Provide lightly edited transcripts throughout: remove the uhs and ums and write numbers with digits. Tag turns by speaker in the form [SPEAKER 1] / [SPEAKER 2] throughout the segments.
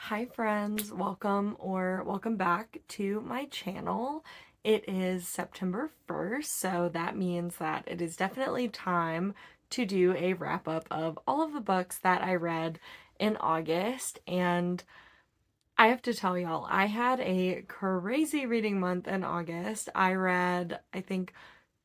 [SPEAKER 1] Hi friends, welcome back to my channel. It is September 1st, so that means that it is definitely time to do a wrap up of all of the books that I read in August. And I have to tell y'all, I had a crazy reading month in August. I read, I think,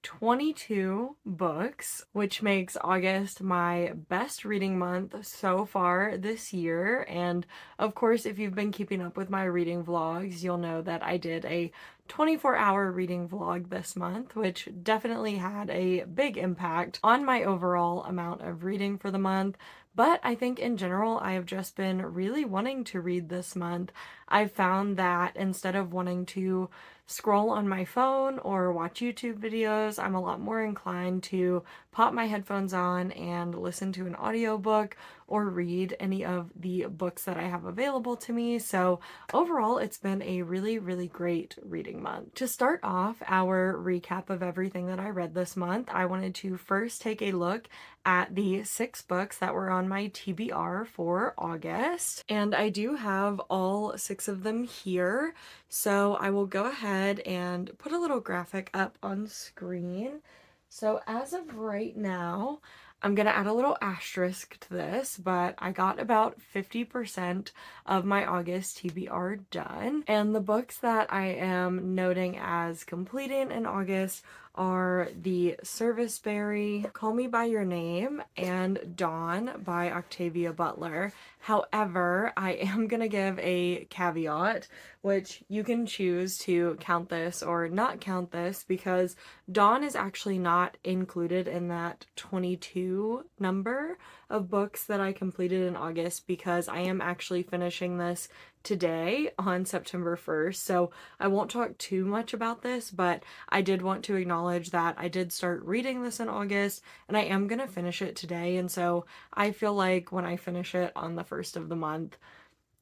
[SPEAKER 1] 22 books, which makes August my best reading month so far this year. And of course, if you've been keeping up with my reading vlogs, you'll know that I did a 24-hour reading vlog this month, which definitely had a big impact on my overall amount of reading for the month. But I think in general, I have just been really wanting to read this month. I've found that instead of wanting to scroll on my phone or watch YouTube videos, I'm a lot more inclined to pop my headphones on and listen to an audiobook or read any of the books that I have available to me. So overall, it's been a really great reading month. To start off our recap of everything that I read this month, I wanted to first take a look at the 6 books that were on my TBR for August. And I do have all 6 of them here. So I will go ahead and put a little graphic up on screen. So as of right now, I'm going to add a little asterisk to this, but I got about 50% of my August TBR done. And the books that I am noting as completing in August are The Serviceberry, Call Me By Your Name, and Dawn by Octavia Butler. However, I am gonna give a caveat, which you can choose to count this or not count this, because Dawn is actually not included in that 22 number of books that I completed in August, because I am actually finishing this today on September 1st. So I won't talk too much about this, but I did want to acknowledge that I did start reading this in August and I am gonna finish it today. And so I feel like when I finish it on the 1st of the month,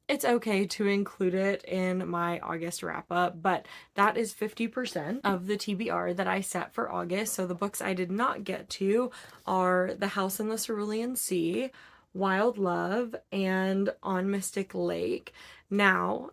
[SPEAKER 1] it's okay to include it in my August wrap up, but that is 50% of the TBR that I set for August. So the books I did not get to are The House in the Cerulean Sea, Wild Love, and On Mystic Lake. Now,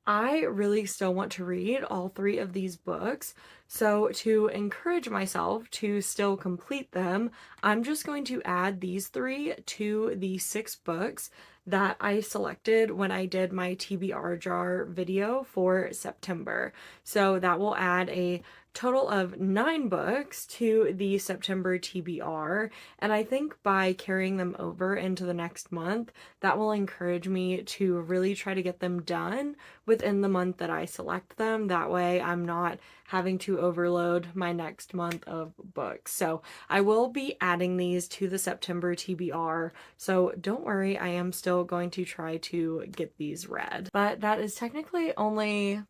[SPEAKER 1] I really still want to read all 3 of these books, so to encourage myself to still complete them, I'm just going to add these 3 to the 6 books that I selected when I did my TBR jar video for September. So that will add a total of 9 books to the September TBR, and I think by carrying them over into the next month, that will encourage me to really try to get them done within the month that I select them. That way I'm not having to overload my next month of books. So I will be adding these to the September TBR, so don't worry, I am still going to try to get these read. But that is technically only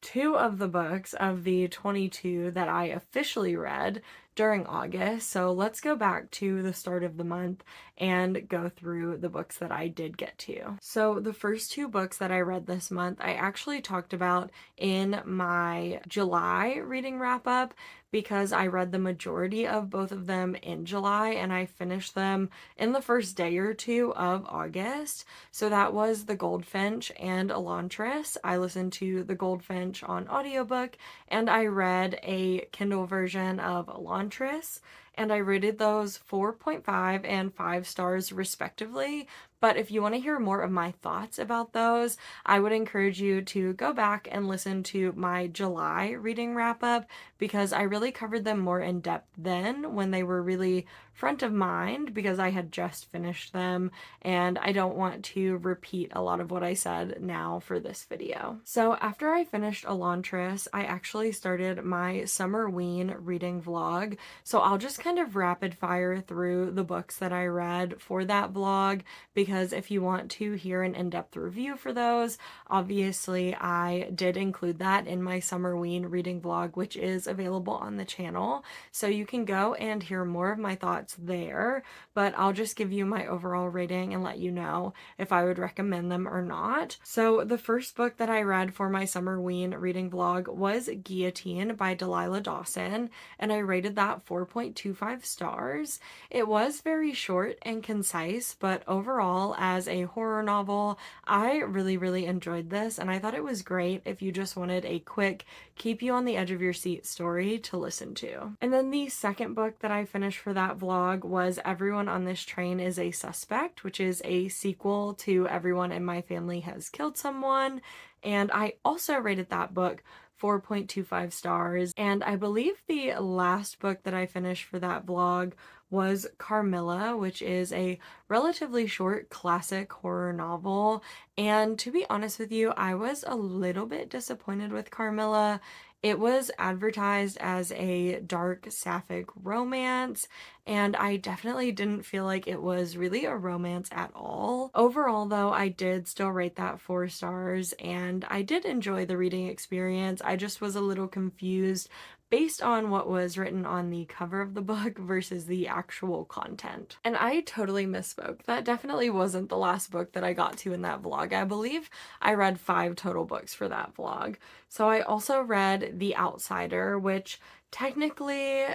[SPEAKER 1] 2 of the books of the 22 that I officially read during August. So let's go back to the start of the month and go through the books that I did get to. So the first 2 books that I read this month, I actually talked about in my July reading wrap up, because I read the majority of both of them in July and I finished them in the first day or 2 of August. So that was The Goldfinch and Elantris. I listened to The Goldfinch on audiobook and I read a Kindle version of Elantris, and I rated those 4.5 and 5 stars respectively. But if you want to hear more of my thoughts about those, I would encourage you to go back and listen to my July reading wrap up, because I really covered them more in depth then when they were really front of mind, because I had just finished them and I don't want to repeat a lot of what I said now for this video. So after I finished Elantris, I actually started my Summerween reading vlog. So I'll just kind of rapid fire through the books that I read for that vlog, because if you want to hear an in-depth review for those, obviously I did include that in my Summerween reading vlog, which is available on the channel. So you can go and hear more of my thoughts there, but I'll just give you my overall rating and let you know if I would recommend them or not. So the first book that I read for my Summerween reading vlog was Guillotine by Delilah Dawson, and I rated that 4.25 4.25 stars. It was very short and concise, but overall, as a horror novel, I really, really enjoyed this, and I thought it was great if you just wanted a quick, keep you on the edge of your seat story to listen to. And then the second book that I finished for that vlog was Everyone on This Train is a Suspect, which is a sequel to Everyone in My Family Has Killed Someone. And I also rated that book 4.25 stars. And I believe the last book that I finished for that vlog was Carmilla, which is a relatively short classic horror novel. And to be honest with you, I was a little bit disappointed with Carmilla. It was advertised as a dark sapphic romance, and I definitely didn't feel like it was really a romance at all. Overall, though, I did still rate that 4 stars, and I did enjoy the reading experience. I just was a little confused based on what was written on the cover of the book versus the actual content. And I totally misspoke. That definitely wasn't the last book that I got to in that vlog. I believe I read 5 total books for that vlog. So I also read The Outsider, which technically,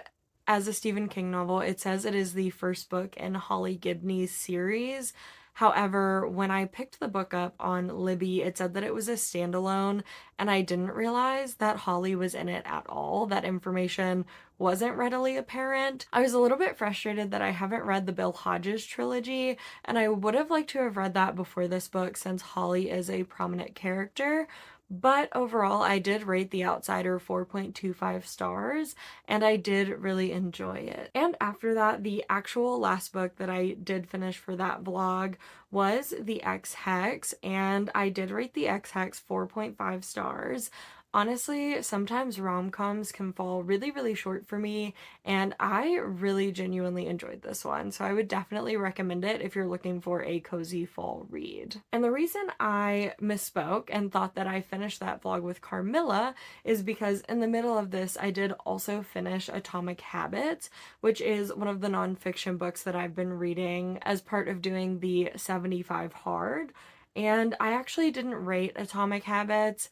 [SPEAKER 1] as a Stephen King novel, it says it is the first book in Holly Gibney's series. However, when I picked the book up on Libby, it said that it was a standalone, and I didn't realize that Holly was in it at all. That information wasn't readily apparent. I was a little bit frustrated that I haven't read the Bill Hodges trilogy, and I would have liked to have read that before this book since Holly is a prominent character. But overall, I did rate The Outsider 4.25 stars, and I did really enjoy it. And after that, the actual last book that I did finish for that vlog was The Ex-Hex, and I did rate The Ex-Hex 4.5 stars. Honestly, sometimes rom-coms can fall really, really short for me, and I really genuinely enjoyed this one, so I would definitely recommend it if you're looking for a cozy fall read. And the reason I misspoke and thought that I finished that vlog with Carmilla is because in the middle of this, I did also finish Atomic Habits, which is one of the nonfiction books that I've been reading as part of doing the 75 Hard. And I actually didn't rate Atomic Habits.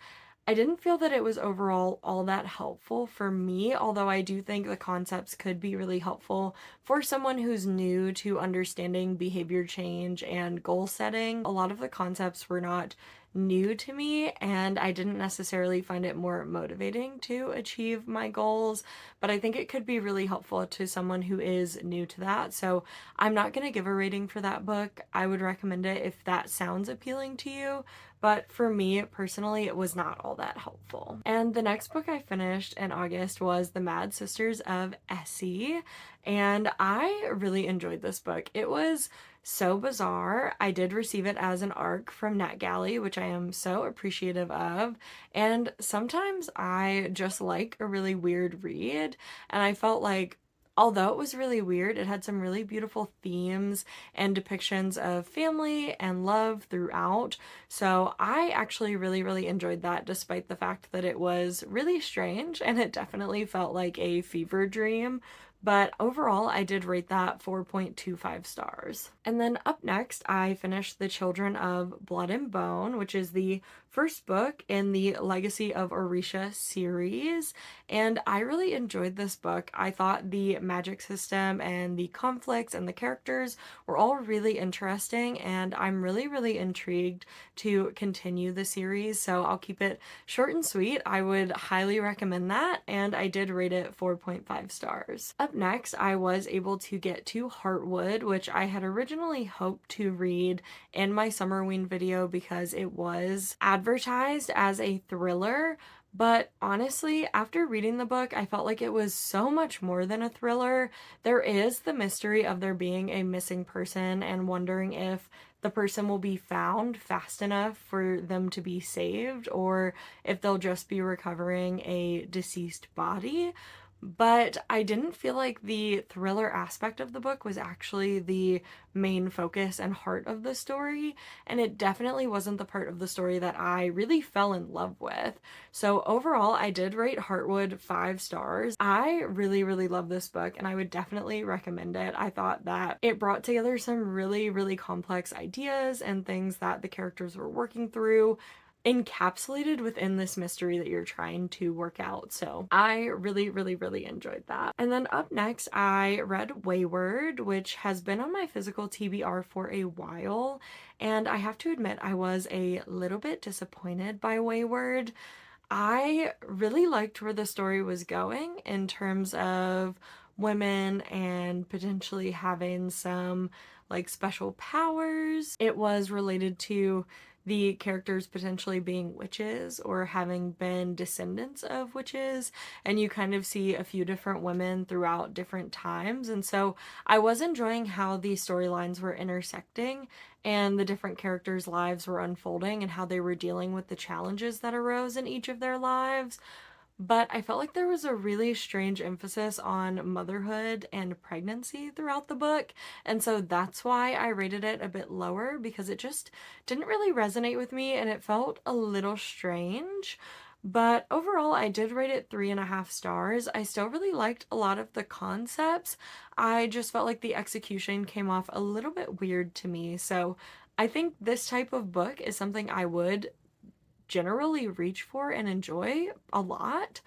[SPEAKER 1] I didn't feel that it was overall all that helpful for me, although I do think the concepts could be really helpful for someone who's new to understanding behavior change and goal setting. A lot of the concepts were not new to me, and I didn't necessarily find it more motivating to achieve my goals, but I think it could be really helpful to someone who is new to that. So I'm not going to give a rating for that book. I would recommend it if that sounds appealing to you, but for me personally, it was not all that helpful. And the next book I finished in August was The Mad Sisters of Essie, and I really enjoyed this book. It was so bizarre. I did receive it as an ARC from NetGalley, which I am so appreciative of, and sometimes I just like a really weird read, and I felt like although it was really weird, it had some really beautiful themes and depictions of family and love throughout. So I actually really, really enjoyed that despite the fact that it was really strange and it definitely felt like a fever dream. But overall, I did rate that 4.25 stars. And then up next, I finished The Children of Blood and Bone, which is the first book in the Legacy of Orisha series, and I really enjoyed this book. I thought the magic system and the conflicts and the characters were all really interesting, and I'm really, really intrigued to continue the series, so I'll keep it short and sweet. I would highly recommend that, and I did rate it 4.5 stars. Up next, I was able to get to Heartwood, which I had originally hoped to read in my Summerween video because it was advertised as a thriller, but honestly, after reading the book, I felt like it was so much more than a thriller. There is the mystery of there being a missing person and wondering if the person will be found fast enough for them to be saved, or if they'll just be recovering a deceased body. But I didn't feel like the thriller aspect of the book was actually the main focus and heart of the story, and it definitely wasn't the part of the story that I really fell in love with. So overall, I did rate Heartwood 5 stars. I really, really love this book, and I would definitely recommend it. I thought that it brought together some really, really complex ideas and things that the characters were working through encapsulated within this mystery that you're trying to work out. So I really, really, really enjoyed that. And then up next, I read Wayward, which has been on my physical TBR for a while. And I have to admit, I was a little bit disappointed by Wayward. I really liked where the story was going in terms of women and potentially having some like special powers. It was related to the characters potentially being witches or having been descendants of witches, and you kind of see a few different women throughout different times. And so I was enjoying how the storylines were intersecting and the different characters' lives were unfolding and how they were dealing with the challenges that arose in each of their lives. But I felt like there was a really strange emphasis on motherhood and pregnancy throughout the book. And so that's why I rated it a bit lower, because it just didn't really resonate with me and it felt a little strange. But overall, I did rate it 3.5 stars. I still really liked a lot of the concepts. I just felt like the execution came off a little bit weird to me. So I think this type of book is something I would generally reach for and enjoy a lot.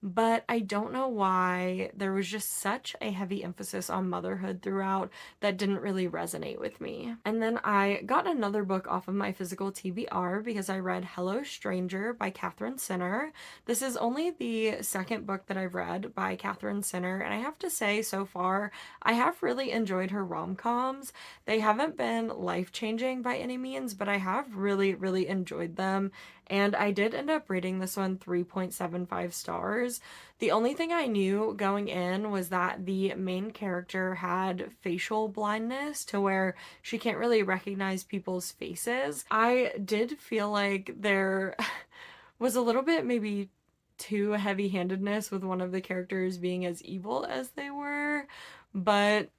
[SPEAKER 1] But I don't know why there was just such a heavy emphasis on motherhood throughout that didn't really resonate with me. And then I got another book off of my physical TBR because I read Hello Stranger by Catherine Sinner. This is only the second book that I've read by Catherine Sinner, and I have to say, so far, I have really enjoyed her rom-coms. They haven't been life-changing by any means, but I have really, really enjoyed them. And I did end up rating this one 3.75 stars. The only thing I knew going in was that the main character had facial blindness to where she can't really recognize people's faces. I did feel like there was a little bit maybe too heavy-handedness with one of the characters being as evil as they were, but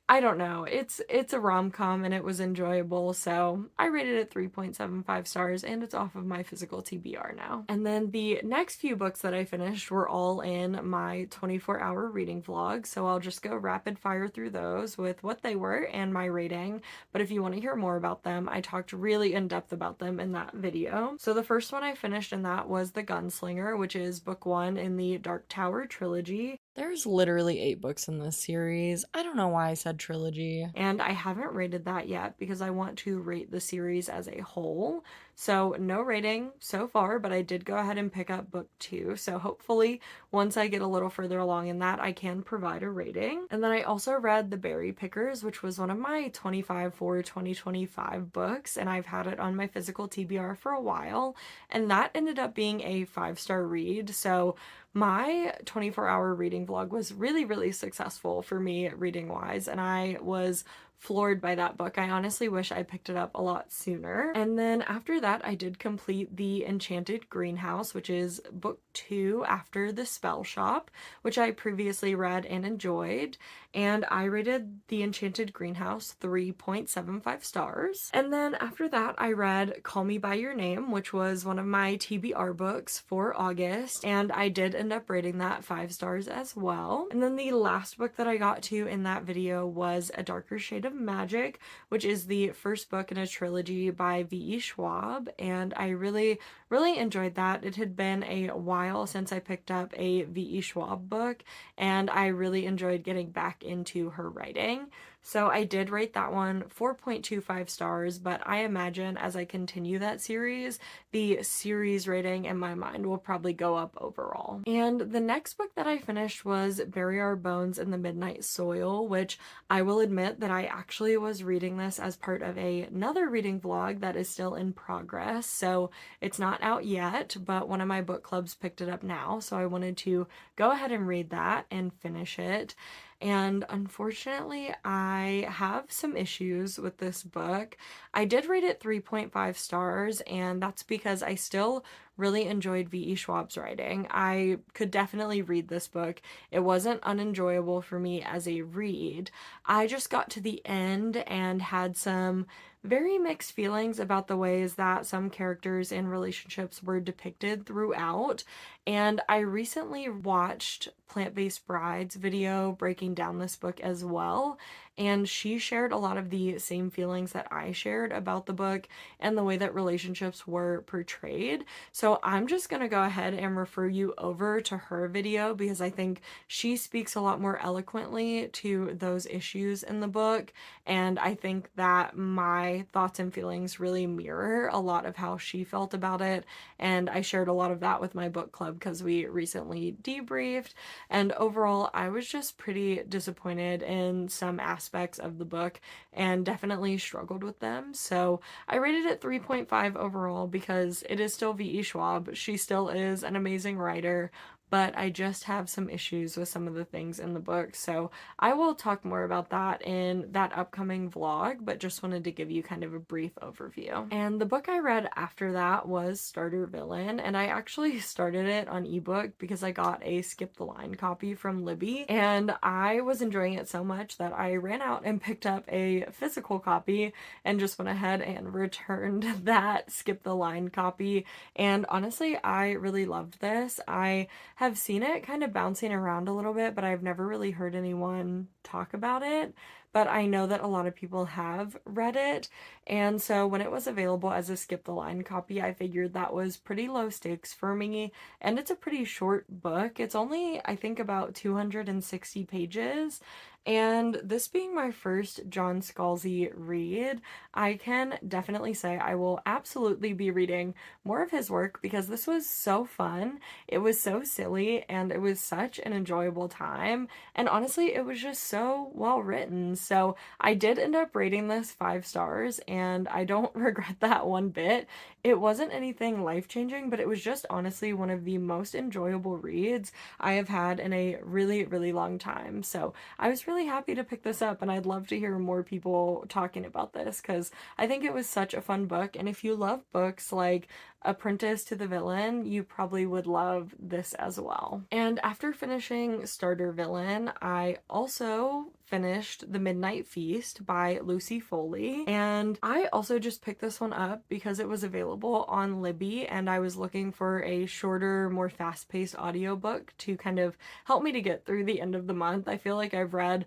[SPEAKER 1] I don't know. It's a rom-com and it was enjoyable, so I rated it 3.75 stars and it's off of my physical TBR now. And then the next few books that I finished were all in my 24-hour reading vlog, so I'll just go rapid fire through those with what they were and my rating. But if you want to hear more about them, I talked really in depth about them in that video. So the first one I finished in that was The Gunslinger, which is book 1 in the Dark Tower trilogy. There's literally 8 books in this series. I don't know why I said trilogy. And I haven't rated that yet because I want to rate the series as a whole. So no rating so far, but I did go ahead and pick up book 2. So hopefully once I get a little further along in that, I can provide a rating. And then I also read The Berry Pickers, which was one of my 25 for 2025 books, and I've had it on my physical TBR for a while. And that ended up being a 5-star read. So my 24-hour reading vlog was really, really successful for me reading wise, and I was floored by that book. I honestly wish I picked it up a lot sooner. And then after that, I did complete The Enchanted Greenhouse, which is book 2 after The Spell Shop, which I previously read and enjoyed. And I rated The Enchanted Greenhouse 3.75 stars. And then after that, I read Call Me By Your Name, which was one of my TBR books for August, and I did end up rating that 5 stars as well. And then the last book that I got to in that video was A Darker Shade of Magic, which is the first book in a trilogy by V.E. Schwab, and I really, really enjoyed that. It had been a while since I picked up a V.E. Schwab book, and I really enjoyed getting back into her writing. So I did rate that one 4.25 stars, but I imagine as I continue that series, the series rating in my mind will probably go up overall. And the next book that I finished was Bury Our Bones in the Midnight Soil, which I will admit that I actually was reading this as part of another reading vlog that is still in progress. So it's not out yet, but one of my book clubs picked it up now. So I wanted to go ahead and read that and finish it. And unfortunately, I have some issues with this book. I did rate it 3.5 stars, and that's because I still really enjoyed V.E. Schwab's writing. I could definitely read this book. It wasn't unenjoyable for me as a read. I just got to the end and had some very mixed feelings about the ways that some characters and relationships were depicted throughout. And I recently watched Plant-Based Bride's video breaking down this book as well. and she shared a lot of the same feelings that I shared about the book and the way that relationships were portrayed. So I'm just gonna go ahead and refer you over to her video because I think she speaks a lot more eloquently to those issues in the book, and I think that my thoughts and feelings really mirror a lot of how she felt about it. And I shared a lot of that with my book club because we recently debriefed. And overall, I was just pretty disappointed in some aspects of the book and definitely struggled with them. So I rated it 3.5 overall because it is still V.E. Schwab. She still is an amazing writer, but I just have some issues with some of the things in the book. So I will talk more about that in that upcoming vlog, but just wanted to give you kind of a brief overview. And the book I read after that was Starter Villain, and I actually started it on ebook because I got a Skip the Line copy from Libby, and I was enjoying it so much that I ran out and picked up a physical copy and just went ahead and returned that Skip the Line copy. And honestly, I really loved this. I have seen it kind of bouncing around a little bit, but I've never really heard anyone talk about it. But I know that a lot of people have read it. And so when it was available as a Skip the Line copy, I figured that was pretty low stakes for me. And it's a pretty short book. It's only, I think, about 260 pages. And this being my first John Scalzi read, I can definitely say I will absolutely be reading more of his work because this was so fun. It was so silly and it was such an enjoyable time. And honestly, it was just so well written. So I did end up rating this 5 stars and I don't regret that one bit. It wasn't anything life-changing, but it was just honestly one of the most enjoyable reads I have had in a really, really long time. So I was really happy to pick this up, and I'd love to hear more people talking about this because I think it was such a fun book. And if you love books like Apprentice to the Villain, you probably would love this as well. And after finishing Starter Villain, I also finished The Midnight Feast by Lucy Foley, and I also just picked this one up because it was available on Libby and I was looking for a shorter, more fast-paced audiobook to kind of help me to get through the end of the month. I feel like I've read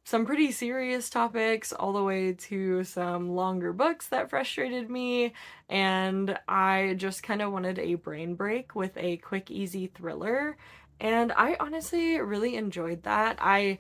[SPEAKER 1] some pretty serious topics all the way to some longer books that frustrated me, and I just kind of wanted a brain break with a quick, easy thriller. And I honestly really enjoyed that. I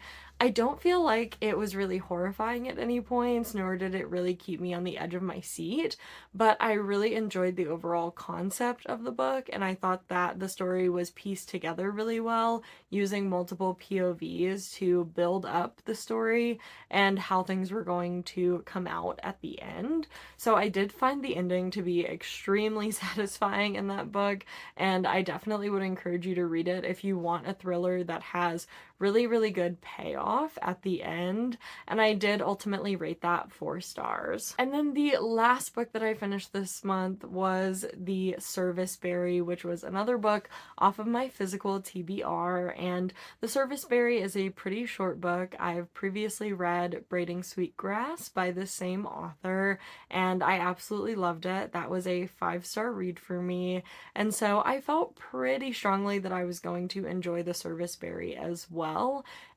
[SPEAKER 1] don't feel like it was really horrifying at any points, nor did it really keep me on the edge of my seat, but I really enjoyed the overall concept of the book, and I thought that the story was pieced together really well, using multiple POVs to build up the story and how things were going to come out at the end. So I did find the ending to be extremely satisfying in that book, and I definitely would encourage you to read it if you want a thriller that has really, really good payoff at the end, and I did ultimately rate that 4 stars. And then the last book that I finished this month was The Serviceberry, which was another book off of my physical TBR, and The Serviceberry is a pretty short book. I've previously read Braiding Sweetgrass by the same author, and I absolutely loved it. That was a 5-star read for me, and so I felt pretty strongly that I was going to enjoy The Serviceberry as well.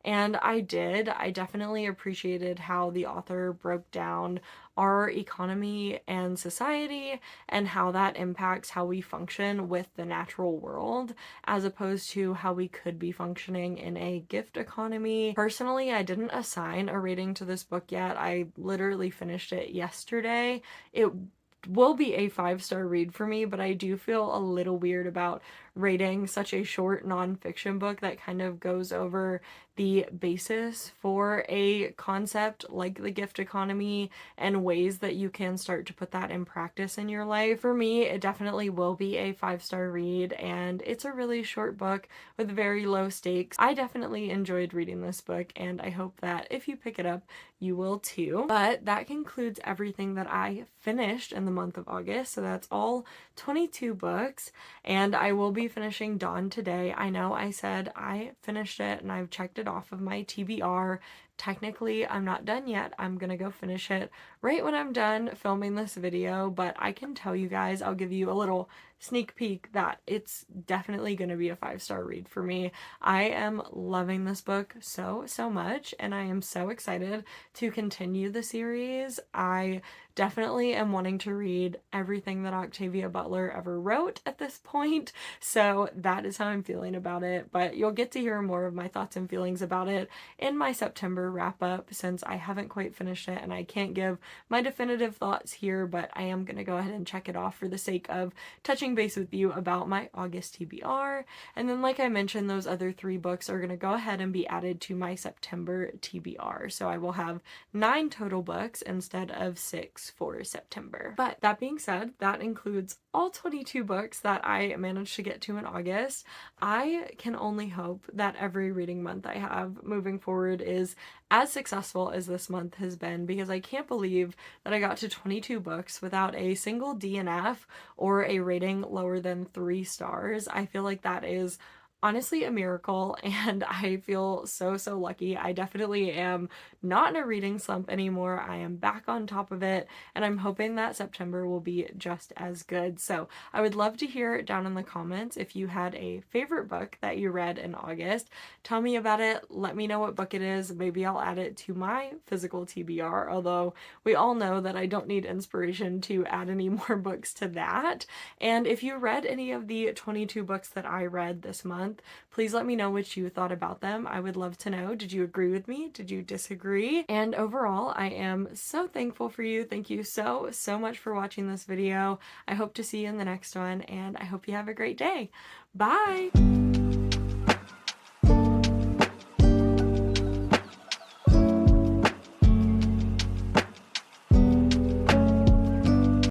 [SPEAKER 1] And I did. I definitely appreciated how the author broke down our economy and society and how that impacts how we function with the natural world as opposed to how we could be functioning in a gift economy. Personally, I didn't assign a rating to this book yet. I literally finished it yesterday. It will be a 5-star read for me, but I do feel a little weird about rating such a short nonfiction book that kind of goes over the basis for a concept like the gift economy and ways that you can start to put that in practice in your life. For me, it definitely will be a 5-star read, and it's a really short book with very low stakes. I definitely enjoyed reading this book, and I hope that if you pick it up, you will too. But that concludes everything that I finished in the month of August. So that's all 22 books, and I will be finishing Dawn today. I know I said I finished it and I've checked it off of my TBR Technically, I'm not done yet. I'm gonna go finish it right when I'm done filming this video, but I can tell you guys, I'll give you a little sneak peek that it's definitely gonna be a 5-star read for me. I am loving this book so, so much, and I am so excited to continue the series. I definitely am wanting to read everything that Octavia Butler ever wrote at this point, so that is how I'm feeling about it, but you'll get to hear more of my thoughts and feelings about it in my September wrap up, since I haven't quite finished it and I can't give my definitive thoughts here, but I am going to go ahead and check it off for the sake of touching base with you about my August TBR. And then, like I mentioned, those other 3 books are going to go ahead and be added to my September TBR. So I will have 9 total books instead of 6 for September. But that being said, that includes all 22 books that I managed to get to in August. I can only hope that every reading month I have moving forward is as successful as this month has been, because I can't believe that I got to 22 books without a single DNF or a rating lower than 3 stars. I feel like that is honestly a miracle, and I feel so, so lucky. I definitely am not in a reading slump anymore. I am back on top of it, and I'm hoping that September will be just as good. So I would love to hear down in the comments if you had a favorite book that you read in August. Tell me about it. Let me know what book it is. Maybe I'll add it to my physical TBR, although we all know that I don't need inspiration to add any more books to that. And if you read any of the 22 books that I read this month, please let me know what you thought about them. I would love to know. Did you agree with me? Did you disagree? And overall, I am so thankful for you. Thank you so, so much for watching this video. I hope to see you in the next one, and I hope you have a great day. Bye!